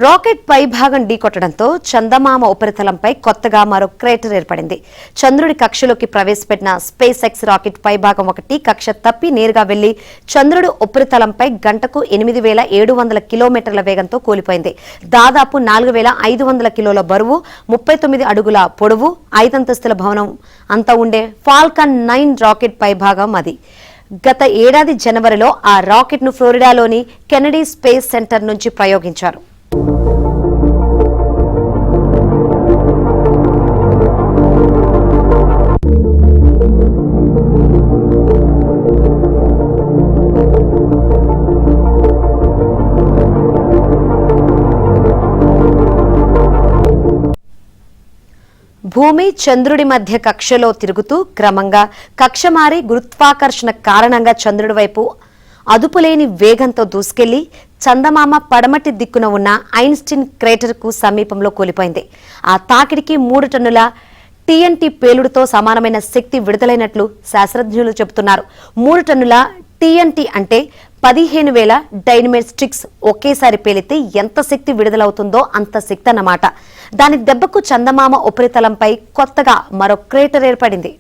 Rocket పై భాగం ఢీకొట్టడంతో చందమామ ఉపరితలంపై కొత్తగా మరో క్రేటర్ ఏర్పడింది. చంద్రుడి కక్షలోకి ప్రవేశపెట్టిన స్పేస్ ఎక్స్ రాకెట్ పై భాగం ఒకటి కక్ష తప్పి నేరుగా వెళ్లి చంద్రుడి ఉపరితలంపై గంటకు 8700 కిలోమీటర్ల వేగంతో కూలిపోయింది. దాదాపు 4500 కిలోల బరువు, 39 అడుగుల పొడవు, 5 అంతస్తుల భవనం అంతా ఉండే ఫాల్కన్ 9 రాకెట్ పై భాగం అది. గత ఏడాది జనవరిలో ఆ రాకెట్ ను ఫ్లోరిడాలోని కెనడీ స్పేస్ సెంటర్ నుంచి ప్రయోగించారు. భూమి చంద్రుడి మధ్య కక్షలో తిరుగుతూ క్రమంగా కక్ష మారి గురుత్వాకర్షణ కారణంగా చంద్రుడి వైపు అదుపులేని వేగంతో దూసుకెళ్లి చందమామ పడమటి దిక్కున ఉన్న ఐన్స్టీన్ క్రేటర్ కు సమీపంలో కూలిపోయింది. ఆ తాకిడికి 3 టన్నుల TNT పేలుడుతో సమానమైన శక్తి విడుదలైనట్లు శాస్త్రజ్ఞులు చెబుతున్నారు. 3 టన్నుల TNT అంటే 15,000 డైనమైట్ స్టిక్స్ ఒకేసారి పేలితే ఎంత శక్తి విడుదలవుతుందో అంత శక్తి అన్నమాట. దాని దెబ్బకు చందమామ ఉపరితలంపై కొత్తగా మరో క్రేటర్ ఏర్పడింది.